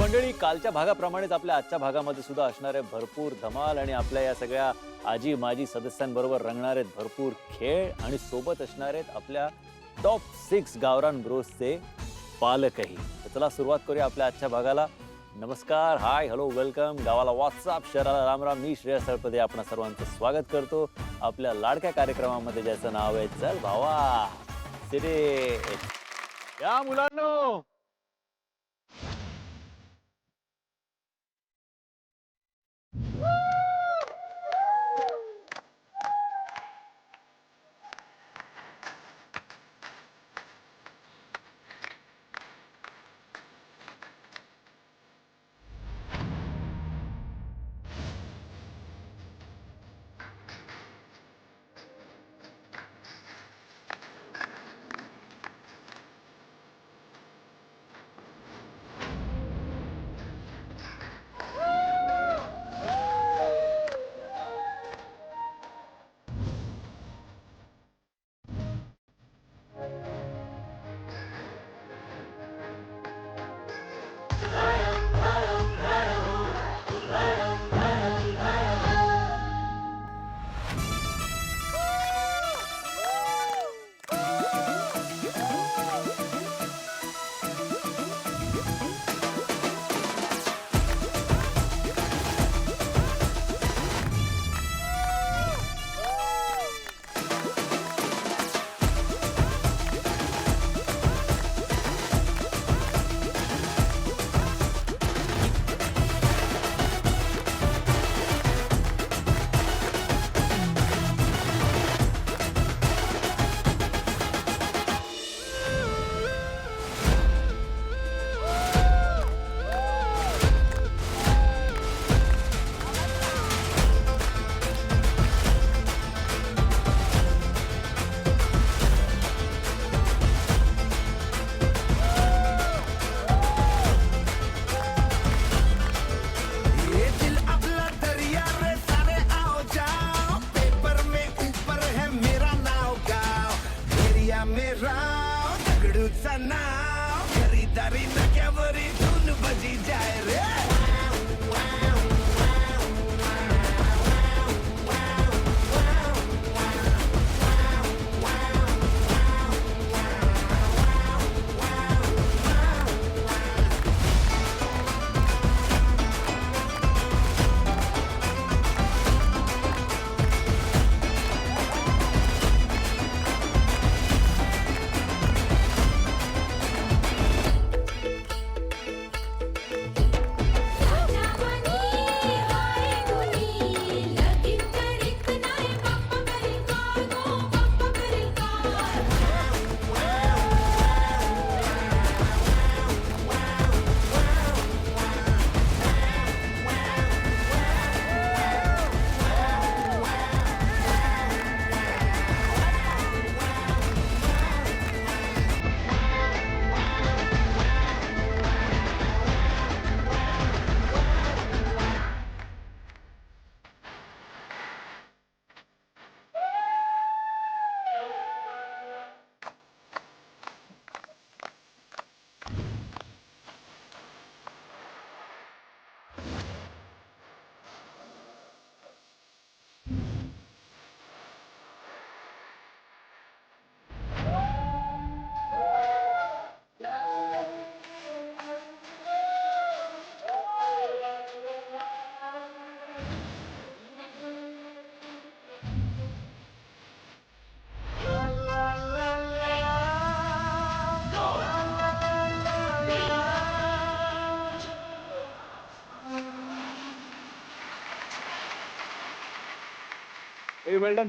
मंडळी, कालच्या भागाप्रमाणेच आपल्या आजच्या भागामध्ये सुद्धा असणारे भरपूर धमाल आणि आपल्या या सगळ्या आजी माजी सदस्यांबरोबर रंगणारे भरपूर खेळ आणि सोबत असणारे आपल्या टॉप 6 गावरान ब्रोसचे पालकही. तर चला सुरुवात करूया आपल्या आजच्या भागाला. नमस्कार, हाय, हॅलो, वेलकम. गावाला व्हॉट्सअप, शहराला राम राम. मी श्रेयस हळपदे आपणा सर्वांचं स्वागत करतो आपल्या लाडक्या कार्यक्रमामध्ये ज्याचं नाव आहे चल भावा सिरे. या मुलांनो,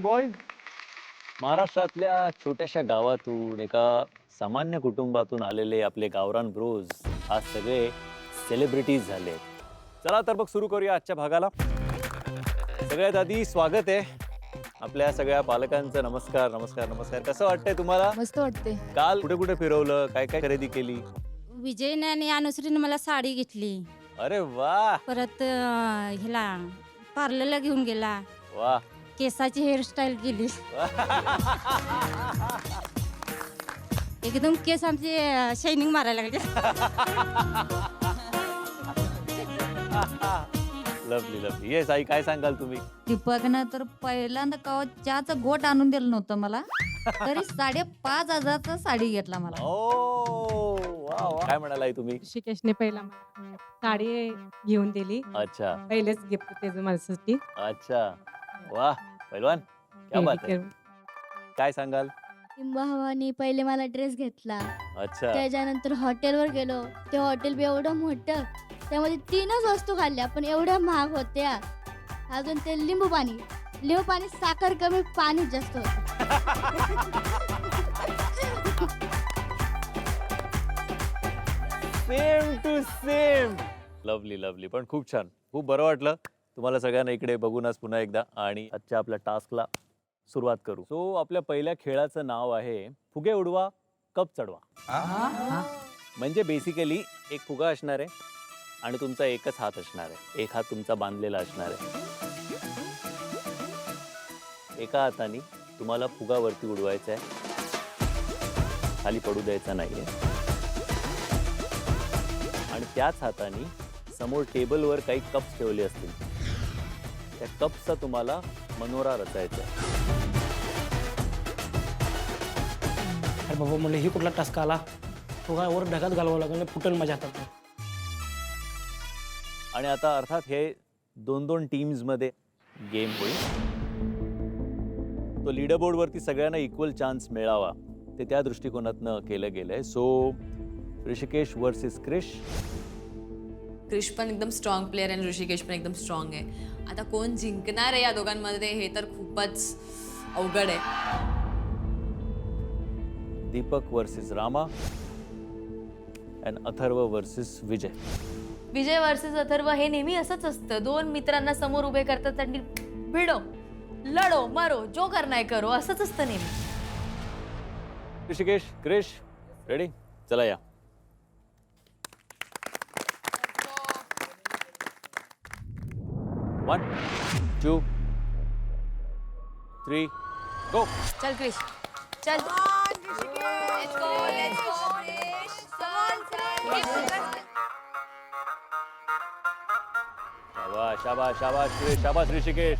बॉयज, महाराष्ट्रातल्या छोट्याशा गावातून एका सामान्य कुटुंबातून आलेले आपले गावरान ब्रोज आज सगळे सेलिब्रिटीज झाले. चला तर मग सुरू करूया आजच्या भागाला. सगळ्यात आधी स्वागत आहे आपल्या सगळ्या पालकांचं. नमस्कार नमस्कार नमस्कार. कसं वाटतंय तुम्हाला? मस्त वाटते. काल कुठे कुठे फिरवलं, काय काय खरेदी केली? विजयने आणि अनुश्रीने मला साडी घेतली. अरे वा. परत ह्याला पार्लरला घेऊन गेला. वा. केसाची हेअरस्टाईल केली. एकदम केस आमचे शायनिंग मारायला लागले. Lovely lovely. येस आई, काय सांगाल तुम्ही? दीपकनं तर पहिल्यांदा कवा चहाचं गोट आणून दिलं नव्हतं मला, तरी 5,500चा साडी घेतला मला. ओ वा वा. काय म्हणाला आई तुम्ही? ऋषिकेशने पहिला मला साडी घेऊन दिली. अच्छा पहिलेच गिफ्ट त्याचं माझ्यासाठी. अच्छा. वा पैलवान, क्या बात आहे. काय सांगाल? भावानी पहिले मला ड्रेस घेतला. अच्छा. त्याच्यानंतर हॉटेलवर गेलो. ते हॉटेल बी एवढं मोठं, त्यामध्ये 3च वस्तू खाल्ल्या पण एवढ्या महाग होत्या. अजून ते लिंबू पाणी साखर कमी पाणी जास्त होतं. Same to same. Lovely lovely. पण खूप छान, खूप बरं वाटलं तुम्हाला सगळ्यांना इकडे बघून आज पुन्हा एकदा. आणि आजच्या आपल्या टास्कला सुरुवात करू. सो आपल्या पहिल्या खेळाचं नाव आहे फुगे उडवा कप चढवा. म्हणजे बेसिकली एक फुगा असणार आहे आणि तुमचा एकच हात असणार आहे. एक हात तुमचा बांधलेला असणार आहे. एका हाताने तुम्हाला फुगा वरती उडवायचा आहे, खाली पडू द्यायचा नाहीये. आणि त्याच हाताने समोर टेबलवर काही कप्स ठेवले असतील, त्या कप्सचा तुम्हाला मनोरा रचायचा आहे. अरे बाबा म्हणलं ही कुठला टास्क आला, फुगा वर ढगात घालवावं लागलं, फुटल माझ्या हातात. आणि आता अर्थात हे 2-2 टीम्समध्ये गेम होईल. तो लीडर बोर्डवरती सगळ्यांना इक्वल चान्स मिळावा ते त्या दृष्टिकोनातनं केलं गेलंय. So Hrishikesh versus Krish. क्रिश पण एकदम स्ट्रॉंग प्लेअर आणि ऋषिकेश पण एकदम स्ट्रॉंग आहे. आता कोण जिंकणार आहे या दोघांमध्ये हे तर खूपच अवघड आहे. Deepak versus Rama and Atharva versus Vijay. Vijay versus Atharva हे नेहमी असंच असतं. 2 मित्रांना समोर उभे करतात आणि भिडो, लढो, मारो, जो करणार करो, असंच असतं नेहमी. ऋषिकेश, क्रिश, रेडी? चला या. वन, 2, 3, गो. चल क्रिश, चल. शाबाश शाबाश शाबाश क्रिश, शाबाश ऋषिकेश.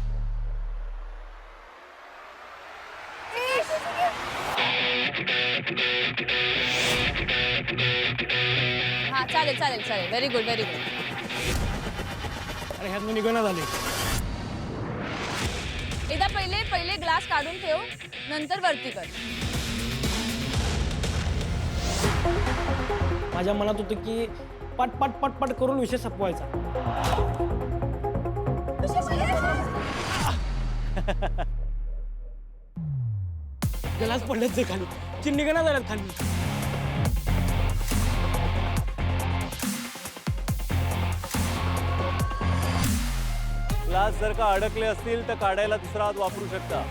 हा चालेल चालेल चालेल. Very good very good. अरे ह्यात निघणं झाले. एकदा पहिले ग्लास काढून ठेव, नंतर वरती कर. माझ्या मनात होतं की पट पट पट पट करून विषय संपवायचा. ग्लास पडलेच जे खाली, चिन्नी निघणं झाल्यात खाली. ग्लास जर का अडकले असतील तर काढायला दुसरा हात वापरू शकता.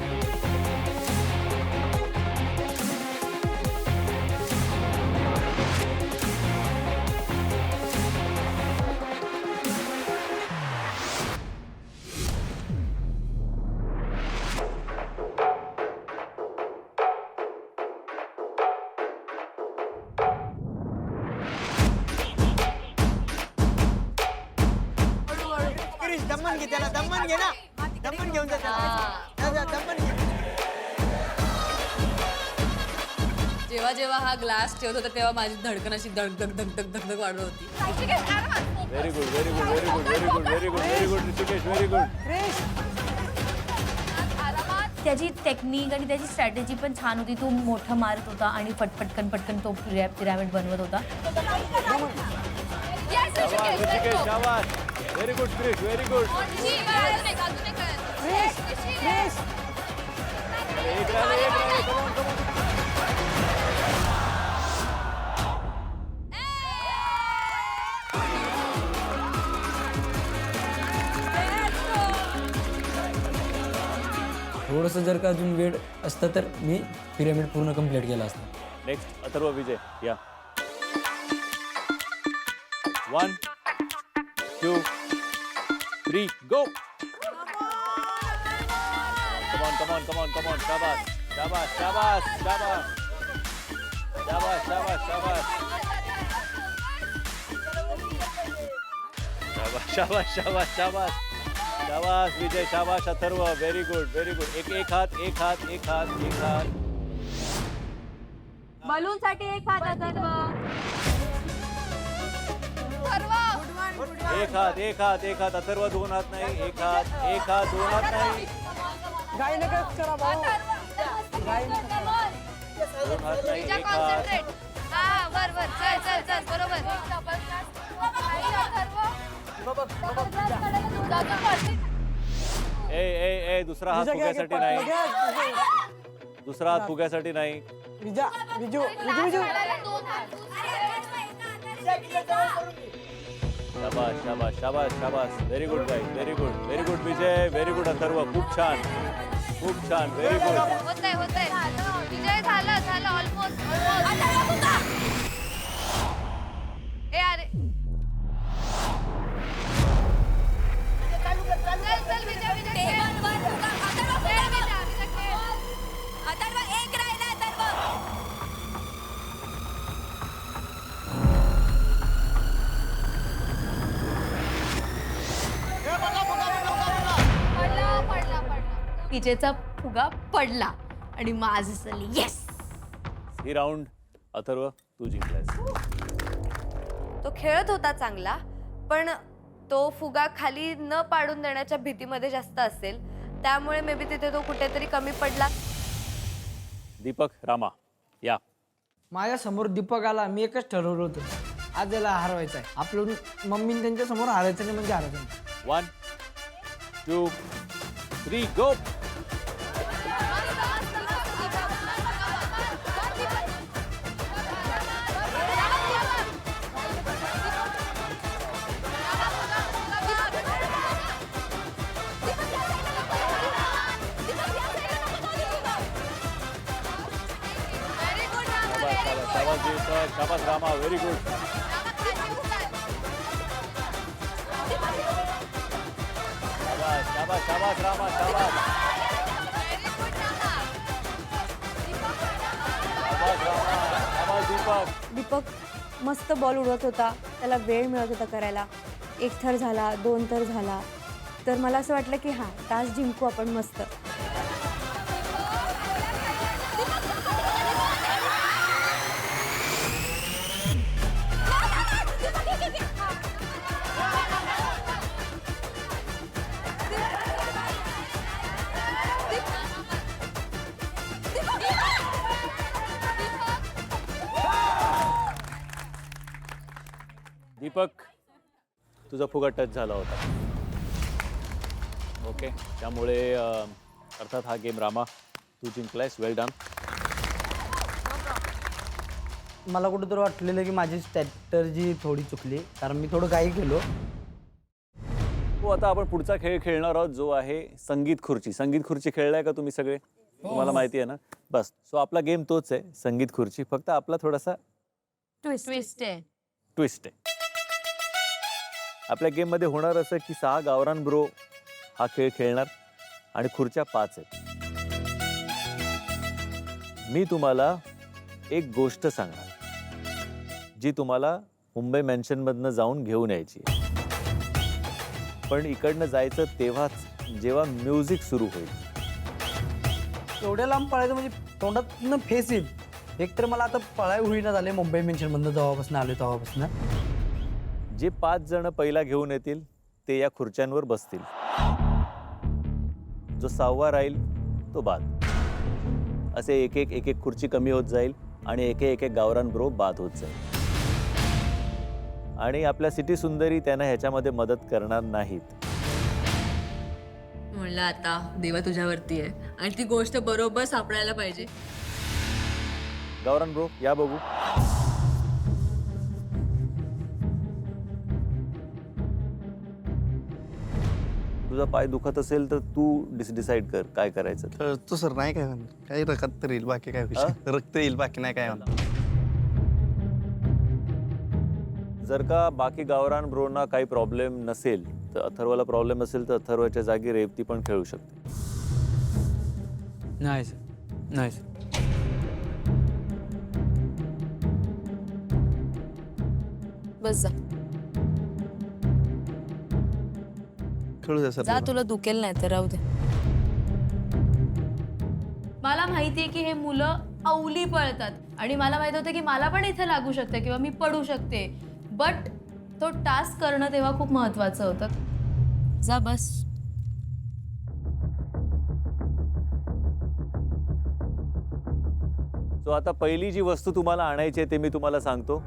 दमन घे त्याला, दमन घे ना, दमन घेऊन जा त्याला. दमन घे. जेव्हा जेव्हा हा ग्लास ठेवत होता तेव्हा माझी धडकन अशी धक धक धक धक धक धक वाढत होती. Very good very good very good very good very good very good Rishikesh, very good. त्याची टेक्निक आणि त्याची स्ट्रॅटेजी पण छान होती. तो मोठं मारत होता आणि पटकन तो पिरॅमिड बनवत होता. शाबास ऋषिकेश, शाबास. Very good Krish, very good. एक राहिले. Come on, come on. थोडंसं जर का अजून वेळ असतं तर मी पिरॅमिड पूर्ण कंप्लीट केला असता. नेक्स्ट अथर्व विजय या. 1, 2, 3, गो. Come on. शाबास शाबास शाबास शाबास शाबास शाबास शाबास शाबास शाबास शाबास शाबास शाबास विजय, शाबास Atharva, very good very good. एक हात एक हात एक हात एक हात. बलून साठी एक हात अथर्व. एक हात एक हात एक हात अथर्व, दोन हात नाही. एक हात दोन हात नाही. दोन हात नाही. एक हात. ए ए ए दुसरा हात फुग्यासाठी नाही. दुसरा हात फुग्यासाठी नाही. शाबास शाबास शाबास शाबास. Very good guys, very good Vijay, very good Atharva. खूप छान व्हेरी गुड. होतंय विजय, झालं ऑलमोस्ट. ए अरे चल विजय एक राहिला अथर्व. विजेचा फुगा पडला आणि माझं झाली येस. ही राऊंड अथर्व तू जिंकलास. तो खेळत होता चांगला, पण तो फुगा खाली न पाडून देण्याच्या भीतीमध्ये जास्त असेल, त्यामुळे मे बी तिथे तो कुठेतरी कमी पडला. दीपक, रामा या. माझ्या समोर दीपक आला, मी एकच ठरवलं होतं, आज याला हरवायचं आहे. आपलं मम्मी त्यांच्या समोर हारायचं नाही म्हणजे हारायचं नाही. 1 2 3 गो. शाबास दीपक, शाबास रामा, व्हेरी गुड. शाबास शाबास रामा, शाबास शाबास रामा, शाबास दीपक. दीपक मस्त बॉल उडवत होता, त्याला वेळ मिळत होता करायला. एक थर झाला, 2 थर झाला, तर मला असं वाटलं की हां तास जिंकू आपण मस्त. दीपक, तुझा फुगा टच झाला होता. ओके, त्यामुळे अर्थात हा गेम रामा तू जिंकलायस. वेल डन. मला कुठंतरी वाटलेलं की माझी स्ट्रॅटर्जी थोडी चुकली, कारण मी थोडं घाई गेलो. हो, आता आपण पुढचा खेळ खेळणार आहोत, जो आहे संगीत खुर्ची. संगीत खुर्ची खेळलाय का तुम्ही सगळे? तुम्हाला माहिती आहे ना? बस, सो आपला गेम तोच आहे, संगीत खुर्ची. फक्त आपला थोडासा ट्विस्ट आहे. ट्विस्ट आहे. आपल्या गेममध्ये होणार असं की 6 गावरान ब्रो हा खेळ खेळणार आणि खुर्च्या 5 आहेत. मी तुम्हाला एक गोष्ट सांगणार जी तुम्हाला मुंबई मेन्शनमधनं जाऊन घेऊन यायची आहे. पण इकडनं जायचं तेव्हाच जेव्हा म्युझिक सुरू होईल. एवढ्या लांब पळायचं म्हणजे तोंडातनं फेस येईल. एकतर मला आता पळाय होईना झाले मुंबई मेन्शनमधनं जेव्हापासून आले तेव्हापासून. जे 5 जण पहिला घेऊन येतील ते या खुर्च्यांवर बसतील. जो 6वा राहील तो बाद. असे एक एक खुर्ची कमी होत जाईल आणि एक गावरान ब्रो बाद होत जाईल. आणि आपल्या सिटी सुंदरी त्यांना ह्याच्यामध्ये मदत करणार नाहीत. म्हणलं आता देवा तुझ्यावरती आहे आणि ती गोष्ट बरोबर सापडायला पाहिजे. गावरान ब्रो या बघू. तुझा पाय दुखत असेल तर तू डिसाईड कर काय करायचं. तो सर नाही काय होणार, काही रक्त तर येईल, बाकी काय विषय. रक्त येईल, बाकी नाही काय होणार. जर का बाकी गावरान ब्रोना काही प्रॉब्लेम नसेल तर अथर्वला प्रॉब्लेम असेल तर अथर्वच्या जागी रेवती पण खेळू शकते. नाही सर, नाही सर. बस जा. खेळू द्या जा, सर. तुला दुखेल नाही तर राहू दे. मला माहितीये की हे मुलं अवली पळतात आणि मला माहित होतं की मला पण इथे लागू शकते किंवा मी पडू शकते, बट तो टास्क करणं तेव्हा खूप महत्वाचं होतं. जा बस. सो आता पहिली जी वस्तू तुम्हाला आणायची आहे ते मी तुम्हाला सांगतो.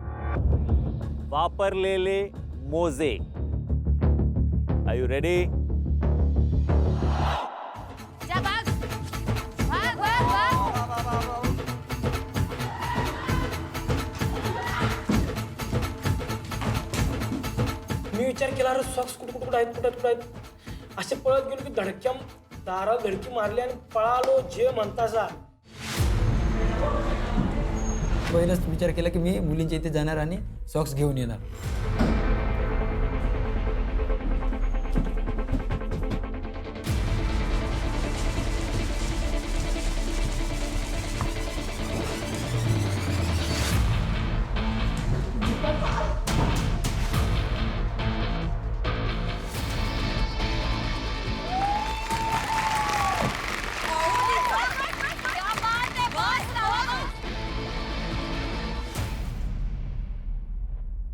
वापरलेले मोजे. Are you ready? जा भाग. भाग, भाग, भाग. मी विचार केला अरे सॉक्स कुठं आहेत असे पळत गेलो की धडक्याम दारा धडकी मारली आणि पळालो जे म्हणतासा. पहिलंच विचार केला की मी मुलींच्या इथे जाणार आणि सॉक्स घेऊन येणार.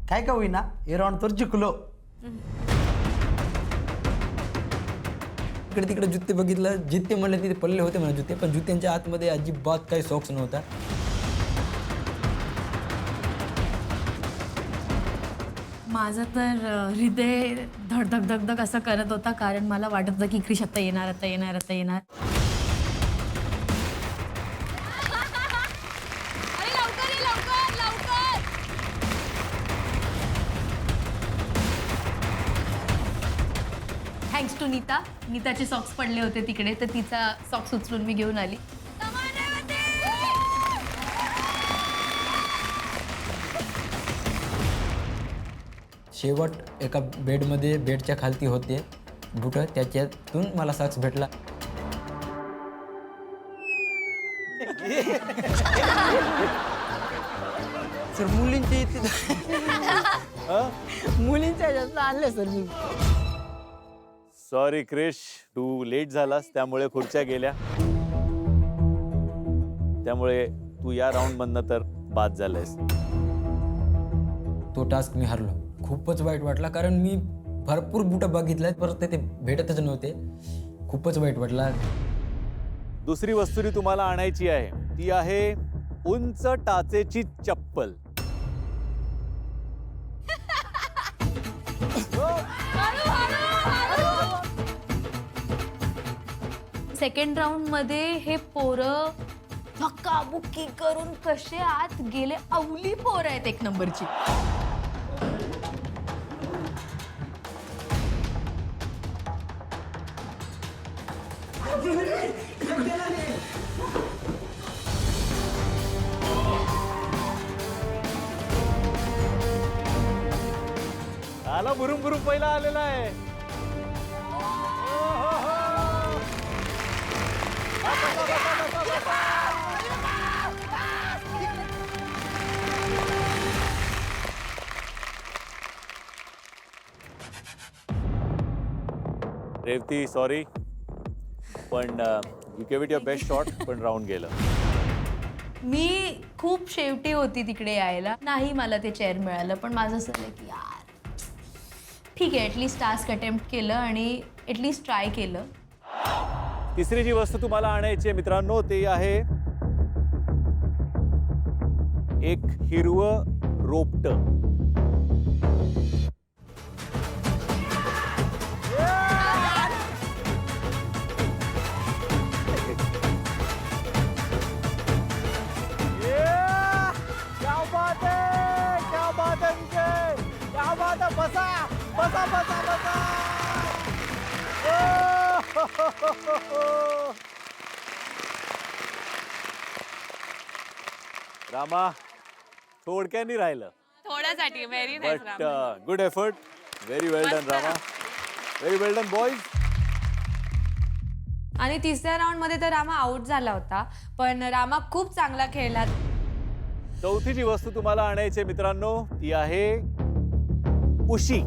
काय का होईना हे राऊंड तर जिंकलो. इकडे तिकडे जुत्ते बघितलं, जिथे म्हणले तिथे पडले होते म्हणा जुते, पण जुत्यांच्या आतमध्ये अजिबात काही सॉक्स नव्हता. माझं तर हृदय धडधक धकधक असं करत होता, कारण मला वाटत होतं की क्रिश आता येणार, आता येणार, आता येणार. Thanks to Nita. नीताचे सॉक्स पडले होते तिकडे, तर तिचा सॉक्स उचलून मी घेऊन आली. शेवट एका बेडमध्ये बेडच्या खालती होते बुटं, त्याच्यातून मला सॉक्स भेटला. सर मुलींच्या इथे मुलींच्या ह्याच्यात आणले सर मी. सॉरी क्रिश, तू लेट झालास त्यामुळे खुर्च्या गेल्या. त्यामुळे तू या राऊंड मधनं तर बाद झालायस. तो टास्क मी हरलो. खूपच वाईट वाटला, कारण मी भरपूर बुटं बघितल्यात परत ते भेटतच नव्हते. खूपच वाईट वाटला. दुसरी वस्तू जी तुम्हाला आणायची आहे ती आहे उंच टाचेची चप्पल. सेकंड राऊंड मध्ये हे पोरं धक्काबुक्की करून कसे आत गेले. अवली पोरं आहेत एक नंबरची. आला बुरुम बुरुम पहिला आलेला आहे. रेवती सॉरी, पण यू केव इट युअर बेस्ट शॉट, पण राऊंड गेलं. मी खूप शेवटी होती तिकडे यायला, नाही मला ते चेअर मिळालं, पण माझं असं झालं की यार ठीक आहे, ॲटलिस्ट टास्क अटेम्प्ट केलं आणि ॲटलिस्ट ट्राय केलं. तिसरी जी वस्तू तुम्हाला आणायची आहे मित्रांनो ती आहे एक हिरवं रोपटं. रामा थोडक्यानी राहिलं. थोड्यासाठी very nice. But good effort, very well done Rama, very well done boys. आणि तिसऱ्या राऊंड मध्ये तर रामा आउट झाला होता, पण रामा खूप चांगला खेळला. चौथी जी वस्तू तुम्हाला आणायची आहे मित्रांनो ती आहे उशी.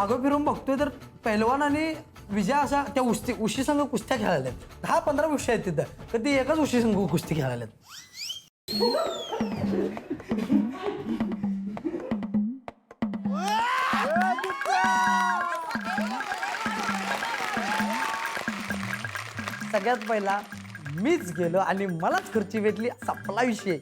मागं फिरून बघतोय तर पैलवान आणि विजय अशा त्या उशी संघ कुस्त्या खेळायला 10-15 उशी आहेत तिथं, तर ती एकाच उशी संघ कुस्ती खेळायला. सगळ्यात पहिला मीच गेलो आणि मलाच खुर्ची भेटली, संपला विषय.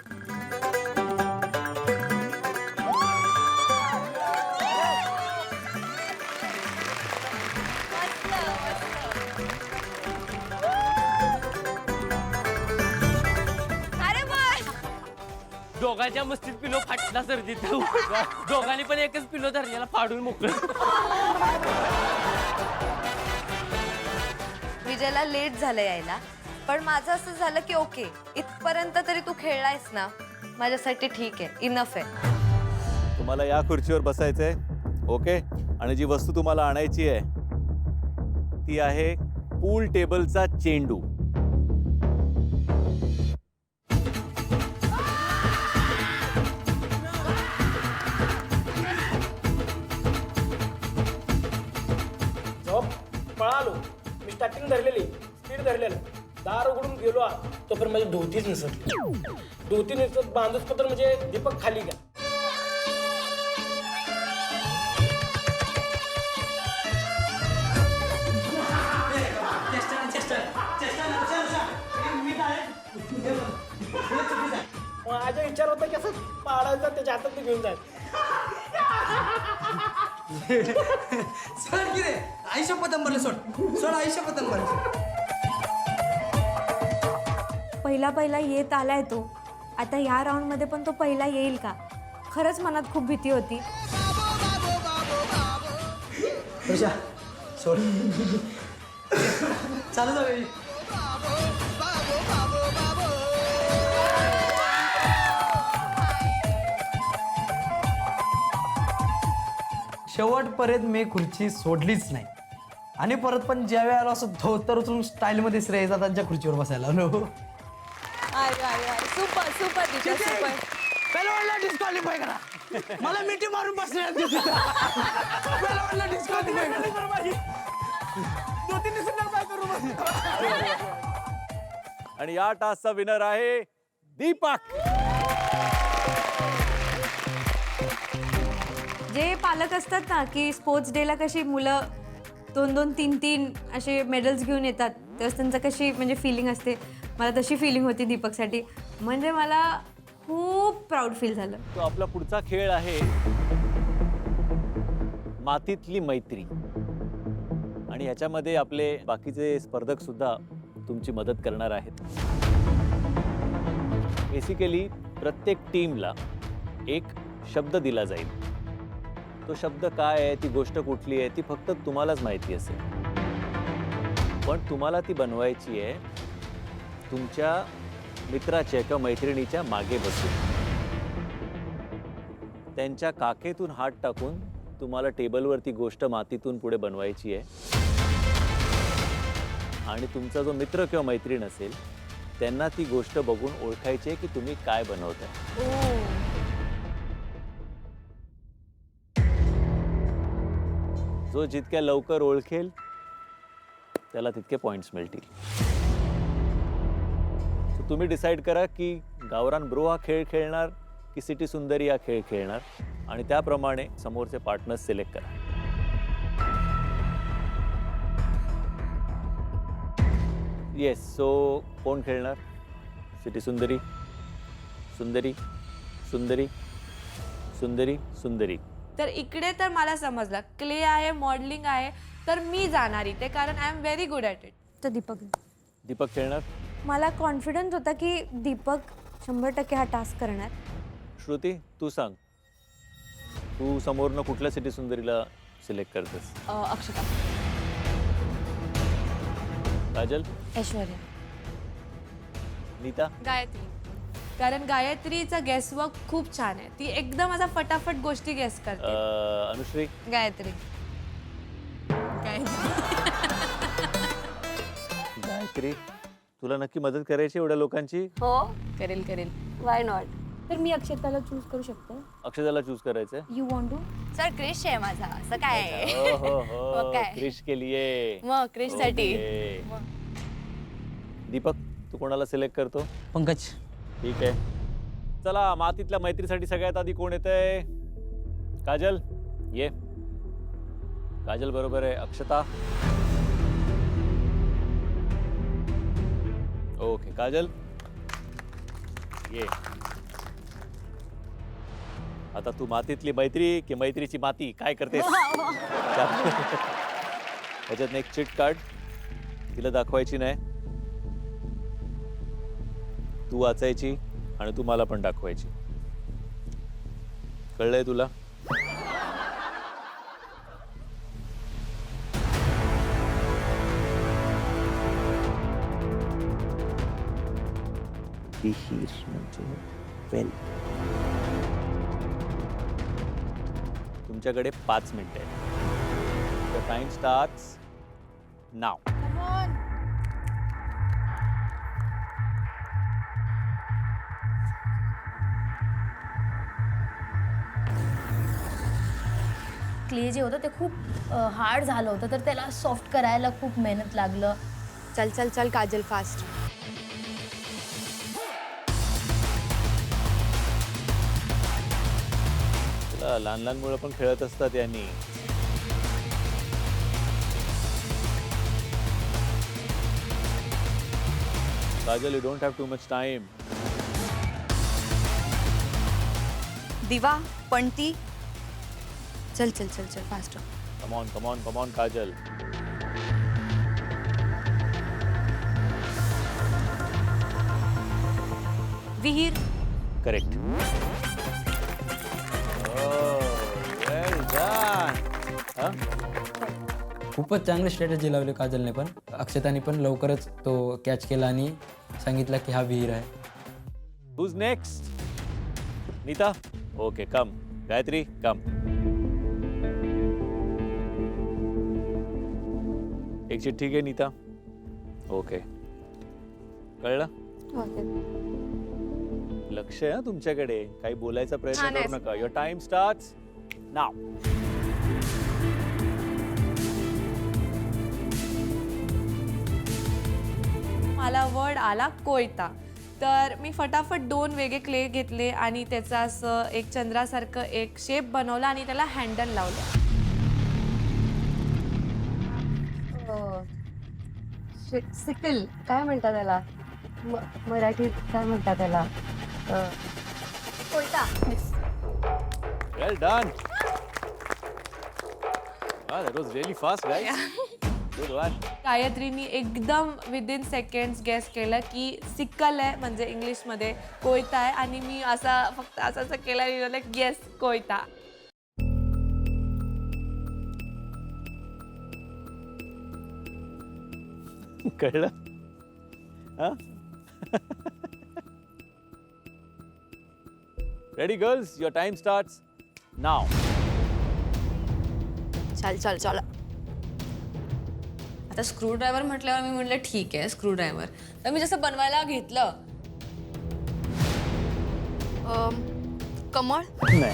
अरे बस. दोघांच्या मस्तीत पिलो फाटला सर तिथं दोघांनी पण एकच पिलो धरलेला फाडून मोकळं. विजयला लेट झालं यायला, पण माझं असं झालं की ओके, इथपर्यंत तरी तू खेळलायस ना, माझ्यासाठी ठीक आहे, इनफ आहे. तुम्हाला या खुर्चीवर बसायचंय, ओके. आणि जी वस्तू तुम्हाला आणायची आहे ती आहे पूल टेबलचा चेंडू. जेव्हा पळालो, मी स्टार्टिंग धरलेली, स्पीड धरलेलं, दार उघडून गेलो तोपर्यंत माझी धोतीच निसटली. धोती निसत बांधूच पत्र म्हणजे दीपक खाली घ्या. माझा विचार होता की असं पाळायचा, त्याच्या हातात ते घेऊन जायचं. सोड की रे, आयुष्य पतंबरले सोड आयुष्य पतंबरले. पहिला येत आलाय तो. आता ह्या राऊंडमध्ये पण तो पहिला येईल का, खरंच मनात खूप भीती होती. सोड चालू जाऊ. शेवटपर्यंत मी खुर्ची सोडलीच नाही आणि परत पण ज्या वेळेला असं धोतर उचलून स्टाईलमध्ये श्रेय दादांच्या खुर्चीवर बसायला आलो. Super super super. पहिलवानला डिस्क्वालिफाय करा, मला मिठी मारून बसण्यात पहिलवानला डिस्क्वालिफाय करा. आणि या टास्कचा विनर आहे दीपक. जे पालक असतात ना की स्पोर्ट्स डेला कशी मुलं 2-2, 3-3 असे मेडल्स घेऊन येतात, तेव्हा त्यांचं कशी म्हणजे फिलिंग असते, मला तशी फिलिंग होती दीपकसाठी. म्हणजे मला खूप प्राऊड फील झालं. तो आपला पुढचा खेळ आहे मातीतली मैत्री. आणि ह्याच्यामध्ये आपले बाकीचे स्पर्धक सुद्धा तुमची मदत करणार आहेत. बेसिकली प्रत्येक टीमला एक शब्द दिला जाईल. तो शब्द काय आहे, ती गोष्ट कुठली आहे, ती फक्त तुम्हालाच माहिती असेल. पण तुम्हाला ती बनवायची आहे तुमच्या मित्राच्या किंवा मैत्रिणीच्या मागे बसून. त्यांच्या काखेतून हात टाकून तुम्हाला टेबलवर ती गोष्ट मातीतून पुढे बनवायची आहे. आणि तुमचा जो मित्र किंवा मैत्रीण असेल त्यांना ती गोष्ट बघून ओळखायची आहे की तुम्ही काय बनवताय. जो जितक्या लवकर ओळखेल त्याला तितके पॉइंट्स मिळतील. सो तुम्ही डिसाईड करा की गावरान ब्रो हा खेळ खेळणार की सिटी सुंदरी हा खेळ खेळणार, आणि त्याप्रमाणे समोरचे पार्टनर्स सिलेक्ट करा. येस, सो कोण खेळणार? सिटी सुंदरी, सुंदरी, सुंदरी, सुंदरी, सुंदरी. तर इकडे तर मला समजलं क्ले आहे, मॉडेलिंग आहे, तर मी जाणार इथे, कारण I am very good at it. तर दीपक दीपक खेळणार. मला कॉन्फिडन्स होता की दीपक 100% हा टास्क करणार. श्रुती, तू सांग, तू समोरनं कुठल्या सिटी सुंदरीला सिलेक्ट करतेस? अक्षता. काजल, ऐश्वर्या. नीता, गायत्री. कारण गायत्रीचा गेसवर्क खूप छान आहे, ती एकदम असा फटाफट गोष्टी गेस करते. अनुश्री, गायत्री. गायत्री, तुला नक्की मदत करायची एवढ्या लोकांची? हो, करेल वाय नॉट. तर मी अक्षताला चूज करू शकते. अक्षताला चूज करायचंय. You want to? Sir Krish आहे माझा, असं काय हो हो हो मग काय? क्रिश के लिए. मग क्रिश साठी. ओके. दीपक तू कोणाला सिलेक्ट करतो? पंकज. ठीक आहे. चला मातीतल्या मैत्रीसाठी सगळ्यात आधी कोण येतंय? काजल ये. काजल बरोबर आहे अक्षता. ओके काजल ये. आता तू मातीतली मैत्री की मैत्रीची माती काय करतेस? त्याच्यात एक चिट काढ, तिला दाखवायची नाही, तू वाचायची आणि तू मला पण दाखवायची. कळलंय तुला? तुमच्याकडे 5 मिनिटं आहेत. The time starts now. Clay जे होतं ते खूप हार्ड झालं होतं, तर त्याला सॉफ्ट करायला खूप मेहनत लागलं. चल चल चल काजल फास्ट. लहान लहान मुलं पण खेळत असतात यांनी. Kajal, you don't have too much time. दिवा पणती. चल चल चल चल fast. Come on come on come on Kajal. विहीर. करेक्ट. वेल डन. खूपच चांगली स्ट्रॅटेजी लावली काजलने पण. अक्षताने पण लवकरच तो कॅच केला आणि सांगितलं की हा विहीर आहे. Who's next? Nita. Okay come. Gayatri come. एक चिट ठीक आहे नीता. ओके कळलं? लक्ष आहे तुमच्याकडे. काही बोलायचा प्रयत्न छान आहे. करू नका. युअर टाइम स्टार्ट्स नाव. मला वर्ड आला कोयता, तर मी फटाफट 2 वेगळे क्ले घेतले आणि त्याचा असं एक चंद्रासारखं एक शेप बनवला आणि त्याला हँडल लावलं. सिकल काय म्हणतात त्याला मराठीत? काय म्हणतात त्याला? कोयता. Well done. That was really fast, guys. Good one. गायत्रीनी एकदम विदिन सेकंड्स गेस केलं की सिक्कल आहे, म्हणजे इंग्लिशमध्ये कोयता आहे, आणि मी असा फक्त असं केलं आणि बोललं येस कोयता. कळलं? Ready girls, your time starts now. चल चल चल. आता स्क्रू ड्रायव्हर म्हटल्यावर मी म्हटलं ठीक आहे स्क्रू ड्रायव्हर. तर मी जसं बनवायला घेतलं, कमळ. नाही.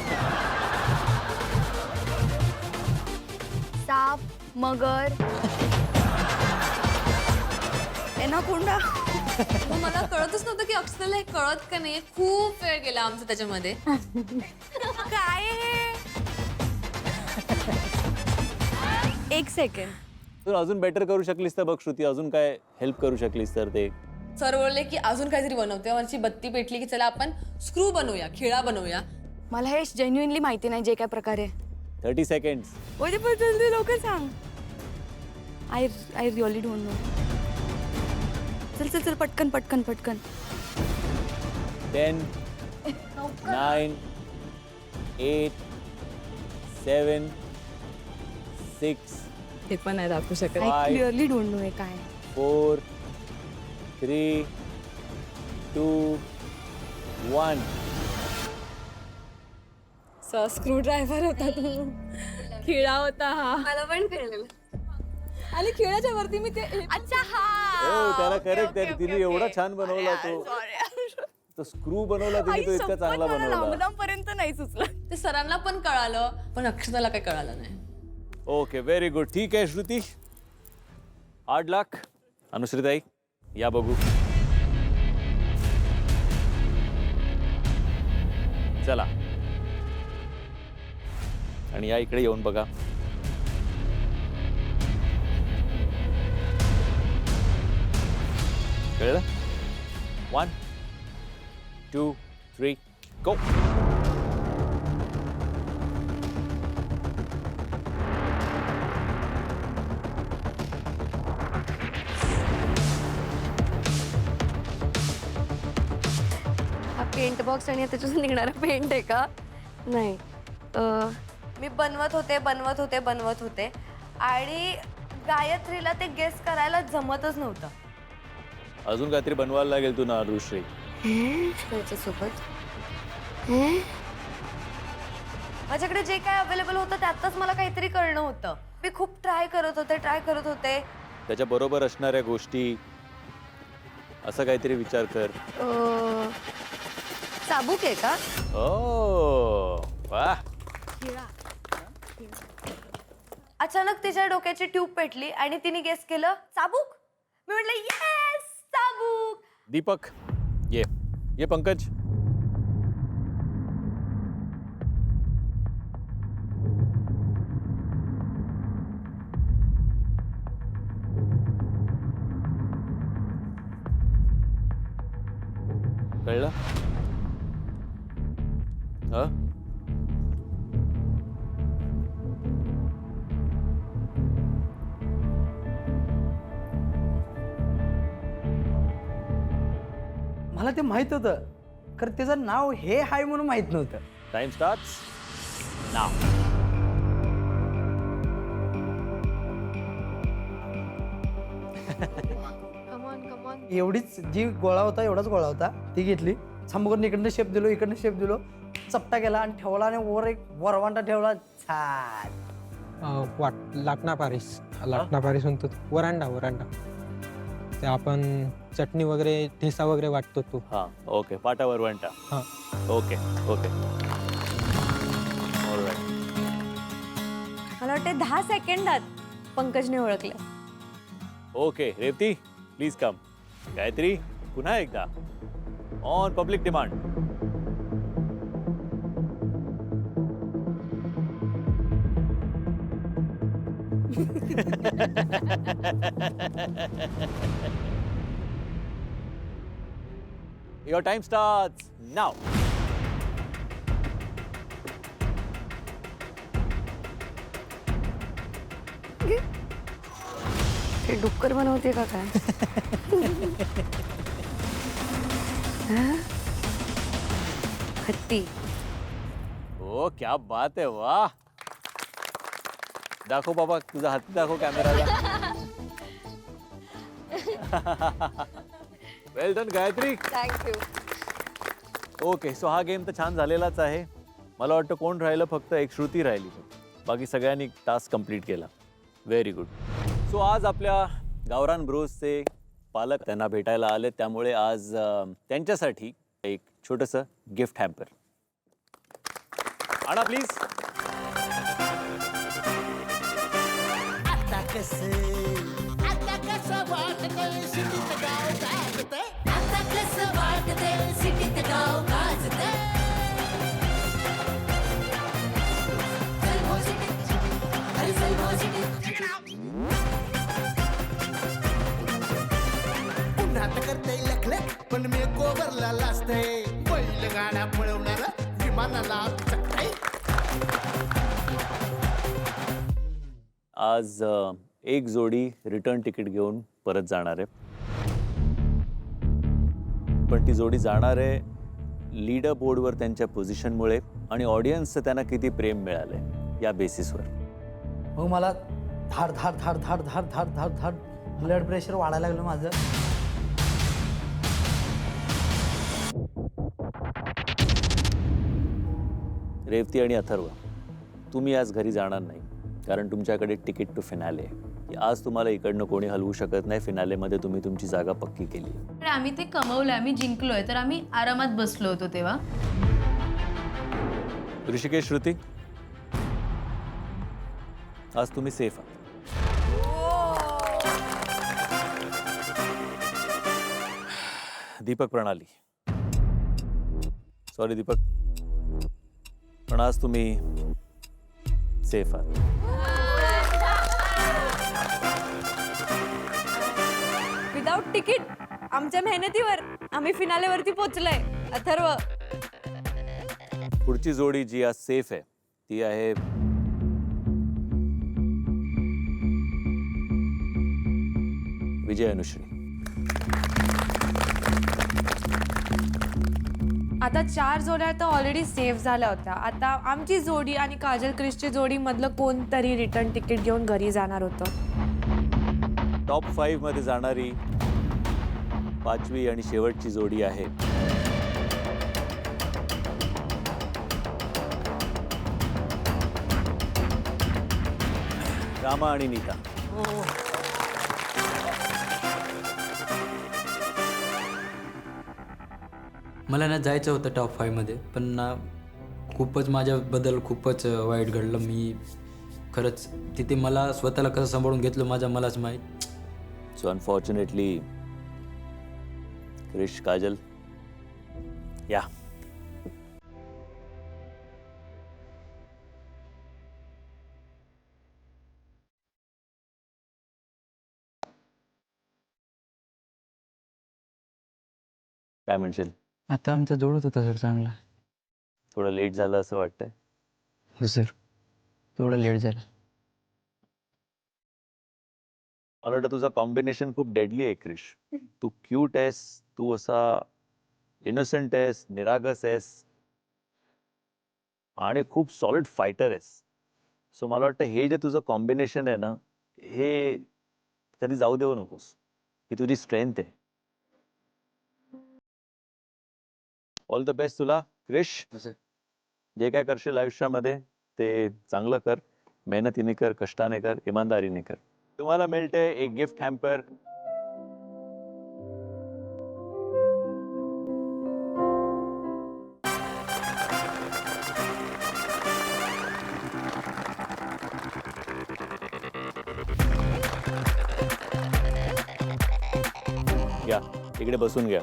साप. मगर. एनाकोंडा. मग मला कळतच नव्हतं की अक्षताला हे कळत का नाही. खूप वेळ गेला आमचा त्याच्यामध्ये. काय हे? एक सेकंड. तू अजून बेटर करू शकलीस तर बघ श्रुती, अजून काय हेल्प करू शकलीस तर ते. सर बोलले की अजून काहीतरी बनवते. माझी बत्ती पेटली की चला आपण स्क्रू बनवूया, खिळा बनवूया. मला हे जेन्युइनली माहिती नाही जे काय प्रकारे. 30 सेकंड्स. ओय पण जल्दी लवकर सांग. I really don't know. चल चल चल पटकन पटकन पटकन. 10 9 8 7 6 हे पण नाही दाखवू शकत. 5 आय क्लिअरली डोंट नो हे काय. 4 3 2 1. स्क्रू ड्रायव्हर होता तो. खिळा होता हा. मला पण कळलेलं. आणि खिळाच्या वरती मी ते अच्छा हा. त्याला करेक्ट. तिने एवढा छान बनवला तो. नुसतं स्क्रू बनवला तरी तो इतका चांगला बनवला. पर्यंत नाही सुचलं. ते सरांना पण कळालं पण अक्षताला काही कळालं नाही. Okay very good. ठीक आहे श्रुती, 8 लाख. अनुश्रीताई या बघू. चला आणि या इकडे येऊन बघा. कळलं? 1 2 3 गो. हा पेंट बॉक्स आणि त्याच्यातून निघणारा पेंट आहे का? नाही. मी बनवत होते आणि गायत्रीला ते गेस करायला जमतच नव्हतं. अजून काहीतरी बनवायला लागेल तू ना अनुश्री. त्याच्यासोबत माझ्याकडे जे काय अवेलेबल होतं त्यातच मला काहीतरी करणं होतं. मी खूप ट्राय करत होते. त्याच्या बरोबर असणाऱ्या गोष्टी असं काहीतरी विचार कर. चाबूक आहे का? ओ वाह. अचानक तिच्या डोक्याची ट्यूब पेटली आणि तिने गेस केलं चाबूक. मी म्हटलं येस चाबूक. दीपक ये पंकज. कळलं? मला ते माहित होतं, खरं त्याचं नाव हे हाय म्हणून माहित नव्हतं. टाइम स्टार्ट्स नाव. एवढीच जी गोळा होता एवढाच गोळा होता ती घेतली. समोरून इकडनं शेप दिलो, चपटा केला आणि ठेवला आणि वर एक वरवांटा ठेवला. छान. लाटणा पारीस म्हणतो. वरांडा ते आपण चटणी वगैरे ठेसा वगैरे वाटतो तो. हा ओके. पाटावर वंटा. हा. ओके. ऑलराइट. मला वाटतं 10 सेकंदात पंकजने ओळखलं. Okay Revati please come. Gayatri पुन्हा एकदा on public demand. Your time starts now. हे डुक्कर बनवते का काय? हत्ती. ओ क्या बात है. वाह. दाखव बाबा तुझा हात दाखव कॅमेराला. Well done Gayatri. Thank you. Okay so हा गेम तर छान झालेलाच आहे. मला वाटतं कोण राहिलं, फक्त एक श्रुती राहिली. बाकी सगळ्यांनी टास्क कंप्लीट केला. Very good. सो आज आपल्या गावरान ब्रोजचे पालक त्यांना भेटायला आले, त्यामुळे आज त्यांच्यासाठी एक छोटंसं गिफ्ट हॅम्पर आणा प्लीज. करते लखलख पण मी गोबरला लाजते. बैलगाडा पळवणार विमानाला चकते. आज एक जोडी रिटर्न तिकीट घेऊन परत जाणार आहे. पण ती जोडी जाणार आहे लीडर बोर्डवर त्यांच्या पोझिशनमुळे आणि ऑडियन्सचं त्यांना किती प्रेम मिळालंय या बेसिसवर. मग मला धाड धाड धाड धाड धाड धाड धाड धाड ब्लड प्रेशर वाढायला लागलं माझं. रेवती आणि अथर्व, तुम्ही आज घरी जाणार नाही कारण तुमच्याकडे तिकीट टू फिनाले आहे. की आज तुम्हाला इकडनं कोणी हलवू शकत नाही. फिनालेमध्ये तुम्ही तुमची जागा पक्की केली. पण आम्ही ते कमवलंय, आम्ही जिंकलोय, तर आम्ही आरामात बसलो होतो तेव्हा. ऋषिकेश, श्रुती, आज तुम्ही सेफ आहात. दीपक, प्रणाली. सॉरी दीपक, पण आज तुम्ही सेफ आहात. विदाउट तिकीट आमच्या मेहनतीवर आम्ही फिनालेवरती पोहोचलोय. अथर्व, पुढची जोडी जी आज सेफ आहे ती आहे विजय अनुश्री. आता 4 जोड्या तर ऑलरेडी सेफ झाल्या होत्या. आता आमची जोडी आणि काजल क्रिशची जोडी मधलं कोणतरी रिटर्न तिकीट घेऊन घरी जाणार होतं. टॉप 5 मध्ये जाणारी 5वी आणि शेवटची जोडी आहे रामा आणि नीता. मला ना जायचं होतं टॉप 5 मध्ये, पण ना खूपच माझ्याबद्दल खूपच वाईट घडलं. मी खरंच तिथे मला स्वतःला कसं सांभाळून घेतलं मलाच माहीत. सो अनफॉर्च्युनेटली क्रिश, काजल, या. काय म्हणशील? आता आमचा जोडत होता सर चांगला. थोडं लेट झालं असं वाटतंय. हो सर, थोडं लेट झालं. मला वाटतं तुझा कॉम्बिनेशन खूप डेडली आहे क्रिश. तू क्यूट आहेस, तू असा इनोसेंट आहेस, निरागस आहेस आणि खूप सॉलिड फायटर आहेस. सो मला वाटतं हे जे तुझं कॉम्बिनेशन आहे ना, हे कधी जाऊ देऊ नकोस. ही तुझी स्ट्रेंथ आहे. ऑल द बेस्ट तुला क्रिश. जे काय करशील आयुष्यामध्ये ते चांगलं कर, मेहनतीने कर, कष्टाने कर, इमानदारीने कर. तुम्हाला मिळते एक गिफ्ट हॅम्पर. घ्या, इकडे बसून घ्या.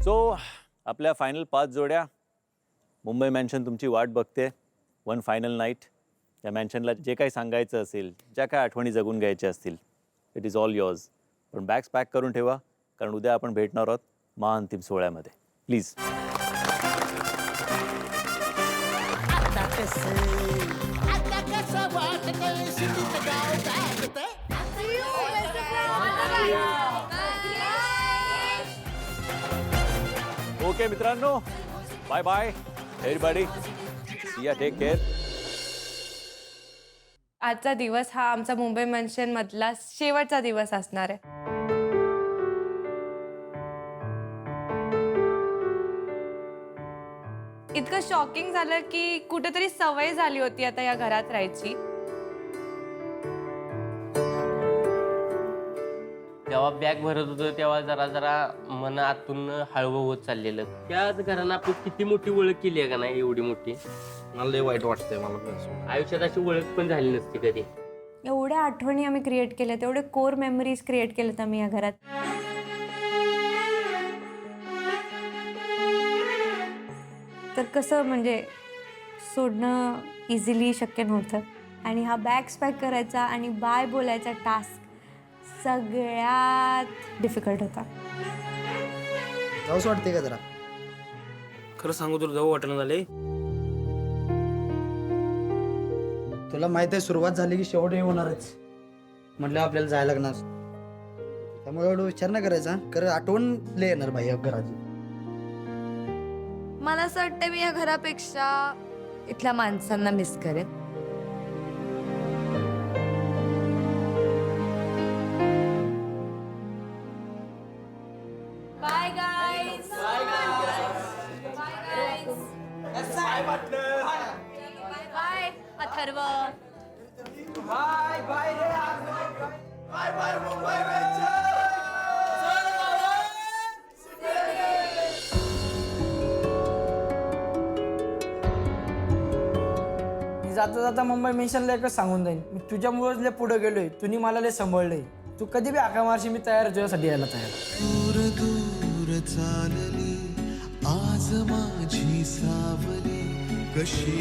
सो आपल्या फायनल 5 जोड्या. मुंबई मॅन्शन तुमची वाट बघते. 1 फायनल नाईट. या मॅन्शनला जे काही सांगायचं असेल, ज्या काय आठवणी जगून घ्यायच्या असतील, इट इज ऑल युअर्स. पण बॅग्स पॅक करून ठेवा, कारण उद्या आपण भेटणार आहोत महाअंतिम सोहळ्यामध्ये. प्लीज. ओके मित्रांनो, बाय बाय एव्हरीबॉडी. सी या, टेक केअर. आजचा दिवस हा आमचा मुंबई मॅन्शन मधला शेवटचा दिवस असणार आहे. इतकं शॉकिंग झालं की कुठेतरी सवय झाली होती आता या घरात राहायची. जेव्हा बॅग भरत होतो तेव्हा जरा जरा मन आतून हळवं होत चाललेलं. त्याच घरानं आपण किती मोठी ओळख केली आहे का नाही, एवढी मोठी. मला लय वाईट वाटतंय मला. आयुष्यात अशी ओळख पण झाली नसती कधी. एवढ्या आठवणी आम्ही क्रिएट केल्यात, एवढे कोर मेमरीज क्रिएट केल्यात आम्ही या घरात. तर कसं म्हणजे सोडणं इझिली शक्य नव्हतं. आणि हा बॅग्स पॅक करायचा आणि बाय बोलायचा टास्क सगळ्यात डिफिकल्ट होता. जाऊच वाटते का जरा? खरं सांगू तुला जाऊ वाटणं झाले. तुला माहित आहे सुरुवात झाली की शेवट हे होणारच. म्हटलं आपल्याला जायला लागणार, त्यामुळे एवढं विचार नाही करायचा. खरं आठवण लय येणार भाई घराची. मला असं वाटतं मी या घरापेक्षा इथल्या माणसांना मिस करेन. Bye guys. बाय. मी जाता जाता मुंबई मेन्शनला एकच सांगून जाईन, मी तुझ्यामुळेच लय पुढे गेलोय, तुम्ही मला लय सांभाळलंय. तू कधी बी हाका मारशी, मी तयार आहे तुझ्यासाठी यायला तयार. दूर दूर चालली आज माझी सावली कशी